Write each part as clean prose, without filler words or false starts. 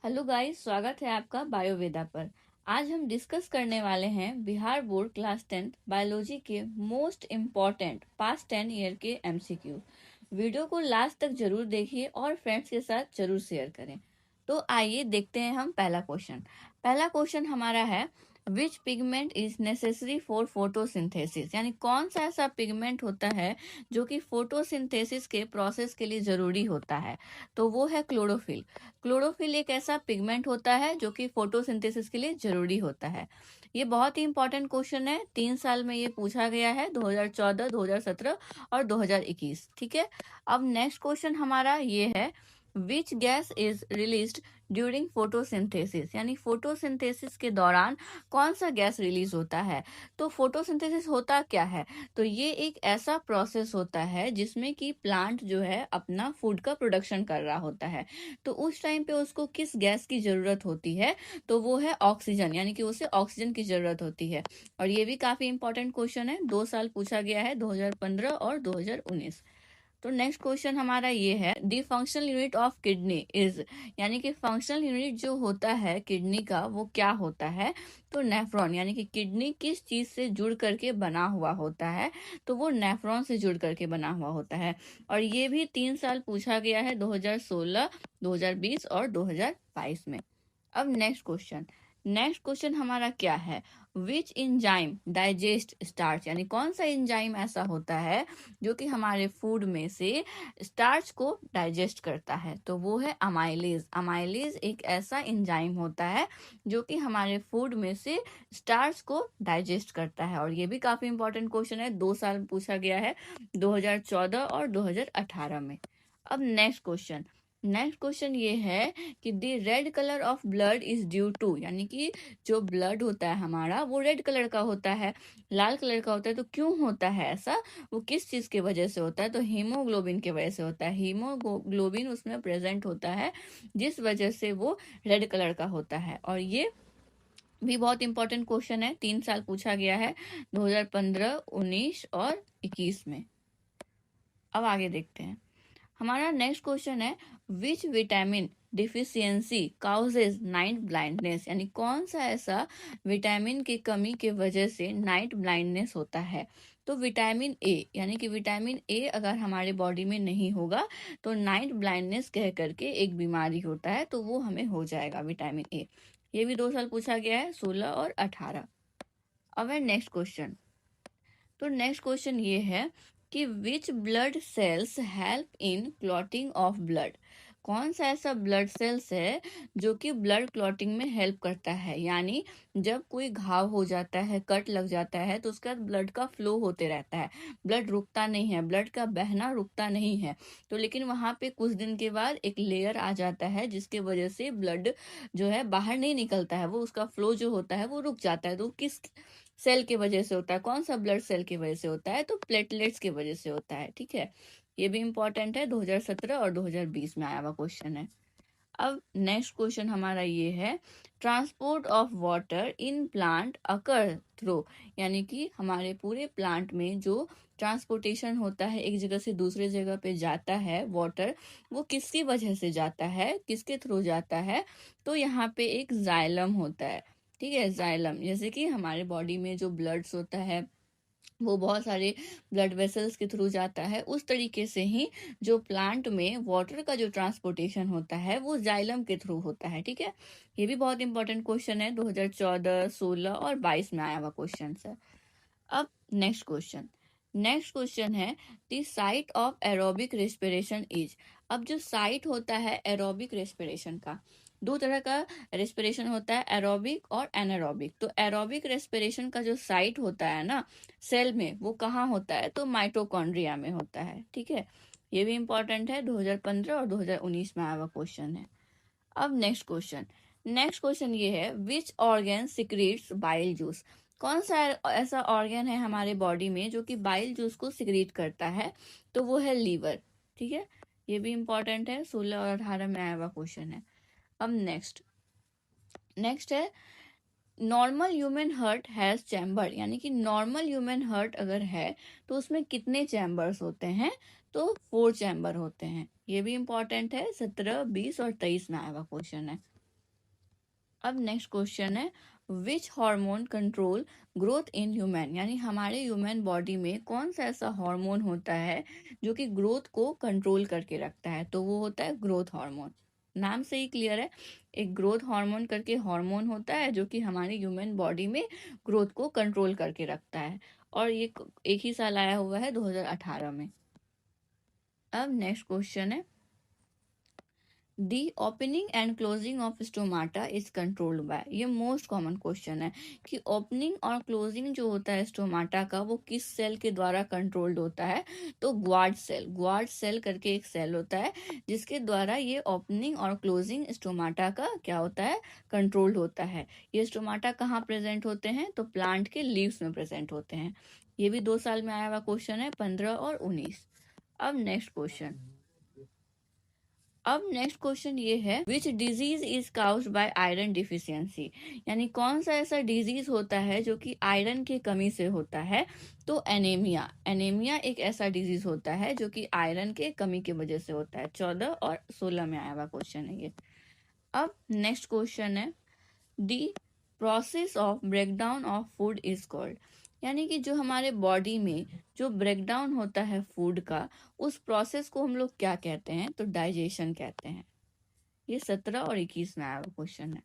Hello guys, स्वागत है आपका बायोवेदा पर। आज हम डिस्कस करने वाले हैं बिहार बोर्ड क्लास 10 बायोलॉजी के मोस्ट इम्पॉर्टेंट पास्ट 10 ईयर के एमसीक्यू। वीडियो को लास्ट तक जरूर देखिए और फ्रेंड्स के साथ जरूर शेयर करें। तो आइए देखते हैं हम पहला क्वेश्चन हमारा है, which pigment is necessary for photosynthesis, यानी कौन सा ऐसा पिगमेंट होता है जो कि फोटोसिंथेसिस के प्रोसेस के लिए जरूरी होता है। तो वो है क्लोरोफिल। क्लोरोफिल एक ऐसा पिगमेंट होता है जो कि फोटोसिंथेसिस के लिए जरूरी होता है। ये बहुत ही इंपॉर्टेंट क्वेश्चन है, 3 साल में ये पूछा गया है, 2014, 2017 और 2021। ठीक है। अब नेक्स्ट क्वेश्चन हमारा ये है, which gas is released during photosynthesis, यानी फोटोसिंथेसिस के दौरान कौन सा गैस रिलीज होता है। तो फोटोसिंथेसिस होता क्या है, तो ये एक ऐसा प्रोसेस होता है जिसमें कि प्लांट जो है अपना फूड का प्रोडक्शन कर रहा होता है। तो उस टाइम पे उसको किस गैस की जरूरत होती है, तो वो है ऑक्सीजन, यानी कि उसे ऑक्सीजन की जरूरत होती है। और ये भी काफी इंपॉर्टेंट क्वेश्चन है, 2 साल पूछा गया है, 2015 और 2019। तो नेक्स्ट क्वेश्चन हमारा ये है, the functional unit of kidney is, यानी कि फंक्शनल यूनिट जो होता है किडनी का वो क्या होता है। तो नेफ्रॉन, यानी कि किडनी किस चीज से जुड़ करके बना हुआ होता है, तो वो नेफ्रॉन से जुड़ करके बना हुआ होता है। और ये भी 3 साल पूछा गया है, 2016, 2020 और 2022 में। अब नेक्स्ट क्वेश्चन हमारा क्या है, विच इंजाइम डाइजेस्ट स्टार्च, यानी कौन सा इंजाइम ऐसा होता है जो कि हमारे फूड में से स्टार्च को डाइजेस्ट करता है। तो वो है अमाइलेज। अमाइलेज एक ऐसा इंजाइम होता है जो कि हमारे फूड में से स्टार्च को डाइजेस्ट करता है। और ये भी काफी इंपॉर्टेंट क्वेश्चन है, 2 साल पूछा गया है, 2014 और 2018 में। अब नेक्स्ट क्वेश्चन ये है कि the red colour of blood is due to, यानी कि जो ब्लड होता है हमारा वो रेड कलर का होता है, लाल कलर का होता है। तो क्यों होता है ऐसा, वो किस चीज की वजह से होता है, तो हीमोग्लोबिन की वजह से होता है। हीमोग्लोबिन उसमें प्रेजेंट होता है जिस वजह से वो रेड कलर का होता है। और ये भी बहुत इंपॉर्टेंट क्वेश्चन है, 3 साल पूछा गया है, 2015, 19 और 21 में। अब आगे देखते हैं, हमारा नेक्स्ट क्वेश्चन है, which vitamin deficiency causes night blindness, यानी कौन सा ऐसा विटामिन की कमी के वजह से नाइट ब्लाइंडनेस होता है। तो विटामिन ए, यानी कि विटामिन ए अगर हमारे बॉडी में नहीं होगा तो नाइट ब्लाइंडनेस कह करके एक बीमारी होता है, तो वो हमें हो जाएगा विटामिन ए। ये भी 2 साल पूछा गया है, 16 और 18। अब है नेक्स्ट क्वेश्चन। तो नेक्स्ट क्वेश्चन ये है कि which blood cells help in clotting of blood, कौन सा ऐसा ब्लड सेल्स है जो कि ब्लड क्लॉटिंग में हेल्प करता है। यानी जब कोई घाव हो जाता है, कट लग जाता है, तो उसके बाद ब्लड का फ्लो होते रहता है, ब्लड रुकता नहीं है, ब्लड का बहना रुकता नहीं है। तो लेकिन वहां पे कुछ दिन के बाद एक लेयर आ जाता है जिसके वजह से ब्लड जो है बाहर नहीं निकलता है, वो उसका फ्लो जो होता है वो रुक जाता है। तो किस सेल की वजह से होता है, कौन सा ब्लड सेल की वजह से होता है, तो प्लेटलेट्स की वजह से होता है। ठीक है, ये भी इंपॉर्टेंट है, 2017 और 2020 में आया हुआ क्वेश्चन है। अब नेक्स्ट क्वेश्चन हमारा ये है, transport of water in plant occur through, यानी कि हमारे पूरे प्लांट में जो ट्रांसपोर्टेशन होता है एक जगह से दूसरे जगह पे जाता है वाटर, वो किसकी वजह से जाता है, किसके थ्रू जाता है। तो यहाँ पे एक जाइलम होता है। ठीक है, जाइलम, जैसे कि हमारे बॉडी में जो ब्लड्स होता है वो बहुत सारे ब्लड वेसल्स के थ्रू जाता है, उस तरीके से ही जो प्लांट में वाटर का जो ट्रांसपोर्टेशन होता है वो जाइलम के थ्रू होता है। ठीक है, ये भी बहुत इंपॉर्टेंट क्वेश्चन है, 2014, 16 और 22 में आया हुआ क्वेश्चन है। अब नेक्स्ट क्वेश्चन है, the site of aerobic respiration is. अब जो साइट होता है एरोबिक रेस्पिरेशन का, 2 तरह का रेस्पिरेशन होता है, एरोबिक और एनारोबिक। तो एरोबिक रेस्पिरेशन का जो साइट होता है ना सेल में, वो कहाँ होता है, तो माइटोकॉन्ड्रिया में होता है। ठीक है, ये भी इंपॉर्टेंट है, 2015 और 2019 में आया हुआ क्वेश्चन है। अब नेक्स्ट क्वेश्चन ये है, which organ secretes bile juice, कौन सा ऐसा ऑर्गन है हमारे बॉडी में जो कि बाइल जूस को सिक्रीट करता है, तो वो है लीवर। ठीक है, ये भी इंपॉर्टेंट है, 16 और 18 में आया हुआ क्वेश्चन है। अब नेक्स्ट है, normal human heart has chamber, यानी कि नॉर्मल ह्यूमन हार्ट अगर है तो उसमें कितने चैम्बर्स होते हैं, तो 4 चैम्बर होते हैं। ये भी इंपॉर्टेंट है, 17, 20 और 23 में आया हुआ क्वेश्चन है। अब नेक्स्ट क्वेश्चन है, which hormone control growth in human, यानी हमारे ह्यूमन बॉडी में कौन सा ऐसा हार्मोन होता है जो कि ग्रोथ को कंट्रोल करके रखता है? तो वो होता है ग्रोथ हार्मोन। नाम से ही क्लियर है, एक ग्रोथ हार्मोन करके हार्मोन होता है जो कि हमारी ह्यूमन बॉडी में ग्रोथ को कंट्रोल करके रखता है, और ये एक ही साल आया हुआ है 2018 में। अब नेक्स्ट क्वेश्चन है, the opening and closing of stomata is controlled by, ये मोस्ट कॉमन क्वेश्चन है कि ओपनिंग और क्लोजिंग जो होता है स्टोमाटा का वो किस सेल के द्वारा कंट्रोल्ड होता है? तो ग्वाड सेल करके एक सेल होता है जिसके द्वारा ये ओपनिंग और क्लोजिंग स्टोमाटा का क्या होता है, कंट्रोल्ड होता है। ये स्टोमाटा कहाँ प्रेजेंट होते हैं? तो प्लांट के लीव्स में प्रेजेंट होते हैं। ये भी 2 साल में आया हुआ क्वेश्चन है, 15 और 19। अब नेक्स्ट क्वेश्चन ये है, which disease is caused bye iron deficiency, यानी कौन सा ऐसा डिजीज होता है जो कि आयरन की कमी से होता है? तो एनीमिया एक ऐसा डिजीज होता है जो कि आयरन के कमी की वजह से होता है। 14 और 16 में आया हुआ क्वेश्चन है ये। अब नेक्स्ट क्वेश्चन है, the process of breakdown of food is called, यानी कि जो हमारे बॉडी में जो ब्रेकडाउन होता है फूड का, उस प्रोसेस को हम लोग क्या कहते हैं? तो डाइजेशन कहते हैं। ये 17 और 21 में आया हुआ क्वेश्चन है।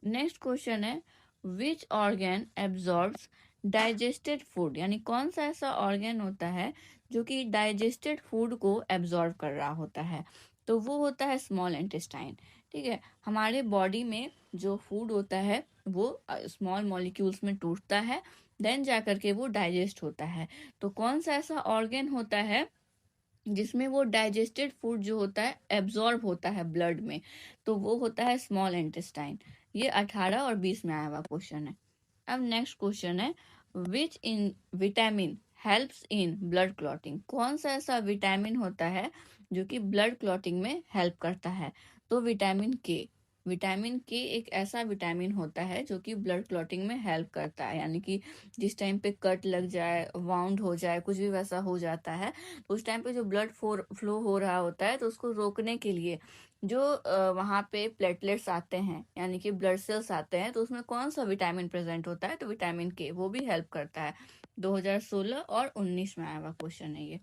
नेक्स्ट क्वेश्चन है, which organ absorbs digested food, यानी कौन सा ऐसा ऑर्गन होता है जो कि डाइजेस्टेड फूड को एब्जॉर्ब कर रहा होता है? तो वो होता है स्मॉल इंटेस्टाइन। ठीक है, हमारे बॉडी में जो फूड होता है वो स्मॉल मॉलिक्यूल्स में टूटता है, देन जा करके वो डाइजेस्ट होता है। तो कौन सा ऐसा ऑर्गन होता है जिसमें वो डाइजेस्टेड फूड जो होता है एब्जॉर्ब होता है ब्लड में? तो वो होता है स्मॉल इंटेस्टाइन। ये 18 और 20 में आया हुआ क्वेश्चन है। अब नेक्स्ट क्वेश्चन है, which in vitamin helps in blood clotting, कौन सा ऐसा विटामिन होता है जो कि ब्लड क्लॉटिंग में हेल्प करता है? तो विटामिन के एक ऐसा विटामिन होता है जो कि ब्लड क्लॉटिंग में हेल्प करता है, यानी कि जिस टाइम पे कट लग जाए, वाउंड हो जाए, कुछ भी वैसा हो जाता है, तो उस टाइम पे जो ब्लड फ्लो हो रहा होता है तो उसको रोकने के लिए जो वहाँ पे प्लेटलेट्स आते हैं, यानी कि ब्लड सेल्स आते हैं, तो उसमें कौन सा विटामिन प्रेजेंट होता है? तो विटामिन के, वो भी हेल्प करता है। 2016 और 19 में आया हुआ क्वेश्चन है ये।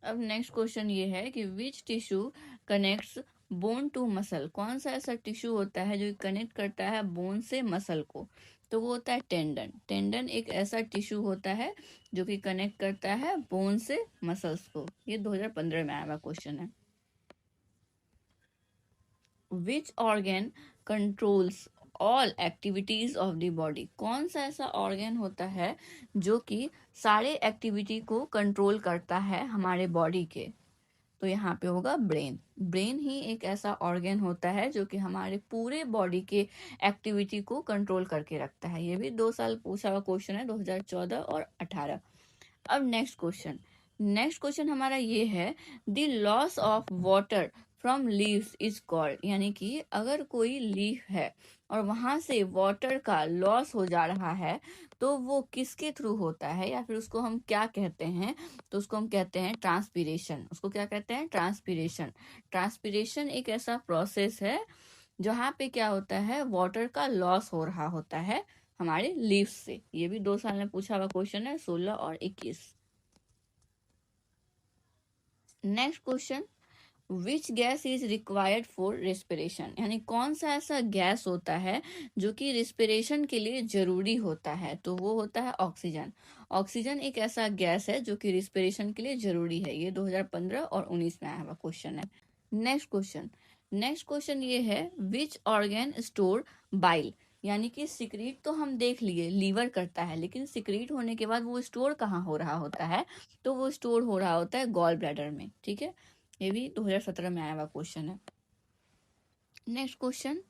अब नेक्स्ट क्वेश्चन ये है कि which tissue connects bone to muscle, कौन सा ऐसा टिश्यू होता है जो कनेक्ट करता है बोन से मसल को? तो वो होता है टेंडन एक ऐसा टिश्यू होता है जो कि कनेक्ट करता है बोन से मसल्स को। ये 2015 में आया हुआ क्वेश्चन है। Which organ controls all activities of the body, कौन सा ऐसा ऑर्गन होता है जो कि सारे एक्टिविटी को कंट्रोल करता है हमारे बॉडी के? तो यहाँ पे होगा ब्रेन ही एक ऐसा ऑर्गन होता है जो कि हमारे पूरे बॉडी के एक्टिविटी को कंट्रोल करके रखता है। ये भी 2 साल पूछा हुआ क्वेश्चन है, 2014 और 18। अब नेक्स्ट क्वेश्चन हमारा ये है, the loss of water from leaves is called, यानी कि अगर कोई लीफ है और वहां से वाटर का लॉस हो जा रहा है तो वो किसके थ्रू होता है, या फिर उसको हम क्या कहते हैं? तो उसको हम कहते हैं ट्रांसपीरेशन। उसको क्या कहते हैं? ट्रांसपीरेशन एक ऐसा प्रोसेस है जहाँ पे क्या होता है, वाटर का लॉस हो रहा होता है हमारे लीव्स से। ये भी 2 साल में पूछा हुआ क्वेश्चन है, 16 और 21। Next question, which gas is required for respiration, यानी कौन सा ऐसा गैस होता है जो कि रेस्पिरेशन के लिए जरूरी होता है? तो वो होता है ऑक्सीजन एक ऐसा गैस है जो कि रेस्पिरेशन के लिए जरूरी है। ये 2015 और 19 में आया हुआ क्वेश्चन है। नेक्स्ट क्वेश्चन ये है, विच ऑर्गन स्टोर बाइल, यानी कि सिक्रीट तो हम देख लिए लीवर करता है, लेकिन सिक्रीट होने के बाद वो स्टोर कहाँ हो रहा होता है? तो वो स्टोर हो रहा होता है गॉल ब्लैडर में। ठीक है, ये भी 2017 में आया हुआ क्वेश्चन है। Next question,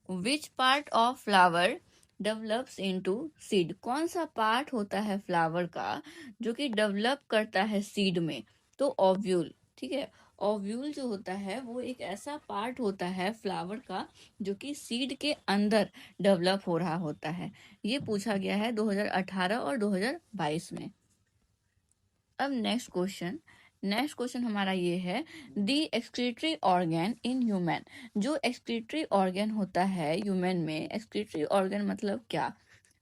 which part of flower develops into seed, कौन सा पार्ट होता है फ्लावर का जो कि डेवलप करता है सीड में? तो ओव्यूल। ठीक है, ओव्यूल जो होता है वो एक ऐसा पार्ट होता है फ्लावर का जो कि सीड के अंदर डेवलप हो रहा होता है। ये पूछा गया है 2018 और 2022 में। अब नेक्स्ट क्वेश्चन, नेक्स्ट क्वेश्चन हमारा ये है, दी एक्सक्रीटरी ऑर्गन इन ह्यूमन। जो एक्सक्रीटरी ऑर्गन होता है ह्यूमन में, एक्सक्रीटरी ऑर्गन मतलब क्या?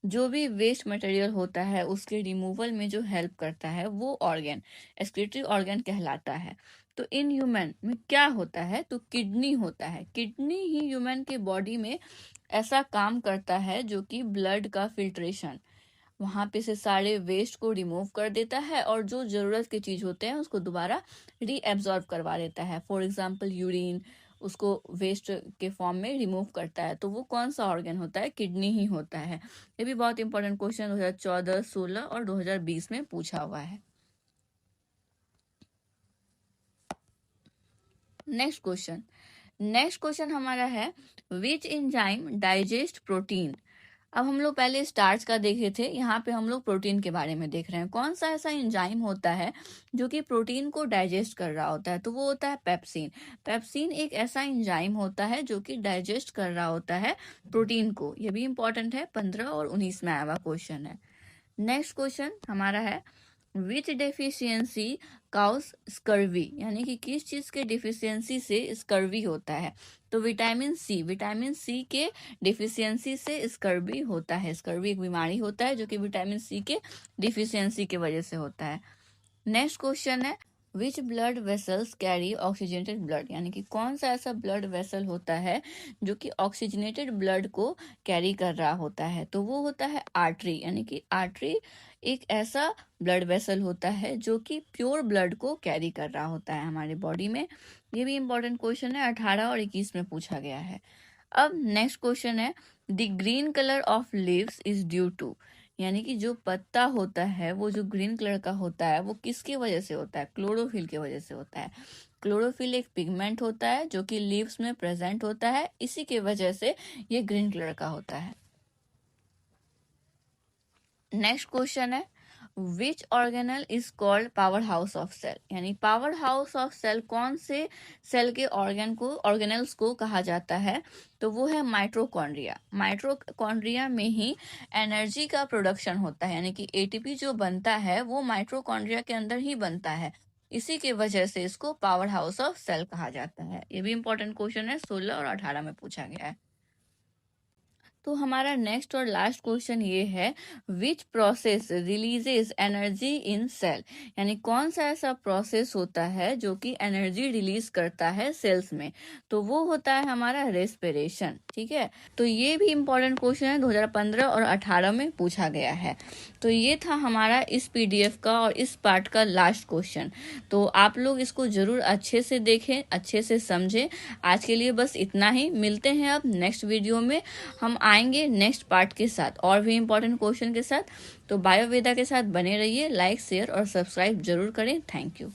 जो भी वेस्ट मटेरियल होता है उसके रिमूवल में जो हेल्प करता है वो ऑर्गन एक्सक्रीटरी ऑर्गन कहलाता है। तो इन ह्यूमन में क्या होता है? तो किडनी होता है। किडनी ही ह्यूमन के बॉडी में ऐसा काम करता है जो कि ब्लड का फिल्ट्रेशन, वहां पे से सारे वेस्ट को रिमूव कर देता है और जो जरूरत की चीज होते हैं उसको दोबारा रीएब्जॉर्ब करवा देता है। फॉर एग्जाम्पल यूरिन, उसको वेस्ट के फॉर्म में रिमूव करता है। तो वो कौन सा ऑर्गन होता है? किडनी ही होता है। ये भी बहुत इंपॉर्टेंट क्वेश्चन 2014, 16 और 2020 में पूछा हुआ है। नेक्स्ट क्वेश्चन हमारा है, विच एंजाइम डाइजेस्ट प्रोटीन। अब हम लोग पहले स्टार्च का देखे थे, यहाँ पे हम लोग प्रोटीन के बारे में देख रहे हैं। कौन सा ऐसा एंजाइम होता है जो कि प्रोटीन को डाइजेस्ट कर रहा होता है? तो वो होता है पेप्सिन। पेप्सिन एक ऐसा एंजाइम होता है जो कि डाइजेस्ट कर रहा होता है प्रोटीन को। ये भी इंपॉर्टेंट है, 15 और 19 में आया हुआ क्वेश्चन है। नेक्स्ट क्वेश्चन हमारा है, विच डेफिशिएंसी काउस स्कर्वी, यानी कि किस चीज के डिफिशियंसी से स्कर्वी होता है? तो विटामिन सी के डिफिशियंसी से स्कर्वी होता है। स्कर्वी एक बीमारी होता है जो कि विटामिन सी के डिफिशियंसी की वजह से होता है। नेक्स्ट क्वेश्चन है, which blood vessels carry oxygenated blood, यानी कि कौन सा ऐसा ब्लड वेसल होता है जो कि ऑक्सीजनेटेड ब्लड को कैरी कर रहा होता है? तो वो होता है आर्टरी। यानी कि आर्टरी एक ऐसा ब्लड वेसल होता है जो कि प्योर ब्लड को कैरी कर रहा होता है हमारे बॉडी में। ये भी इंपॉर्टेंट क्वेश्चन है, 18 और 21 में पूछा गया है। अब नेक्स्ट क्वेश्चन है, the green colour of leaves is due to, यानी कि जो पत्ता होता है वो जो ग्रीन कलर का होता है वो किसकी वजह से होता है? क्लोरोफिल की वजह से होता है। क्लोरोफिल एक पिगमेंट होता है जो कि लीव्स में प्रेजेंट होता है, इसी के वजह से ये ग्रीन कलर का होता है। नेक्स्ट क्वेश्चन है, which organelle is called power house of cell, यानी पावर हाउस ऑफ सेल कौन से सेल के ऑर्गेनल्स को कहा जाता है? तो वो है माइटोकॉन्ड्रिया। माइटोकॉन्ड्रिया में ही एनर्जी का प्रोडक्शन होता है, यानी कि एटीपी जो बनता है वो माइटोकॉन्ड्रिया के अंदर ही बनता है। इसी की वजह से इसको पावर हाउस ऑफ सेल कहा जाता है। ये भी इंपॉर्टेंट क्वेश्चन है, 16 और 18 में पूछा गया है। तो हमारा नेक्स्ट और लास्ट क्वेश्चन ये है, which process releases energy in cell, यानी कौन सा ऐसा प्रोसेस होता है जो कि एनर्जी रिलीज करता है सेल्स में? तो वो होता है हमारा रेस्पिरेशन। ठीक है, तो ये भी इंपॉर्टेंट क्वेश्चन है, 2015 और 18 में पूछा गया है। तो ये था हमारा इस पीडीएफ का और इस पार्ट का लास्ट क्वेश्चन। तो आप लोग इसको जरूर अच्छे से देखें, अच्छे से समझें। आज के लिए बस इतना ही, मिलते हैं अब नेक्स्ट वीडियो में। हम आएंगे नेक्स्ट पार्ट के साथ और भी इंपॉर्टेंट क्वेश्चन के साथ। तो बायोवेदा के साथ बने रहिए, लाइक शेयर और सब्सक्राइब जरूर करें। Thank you.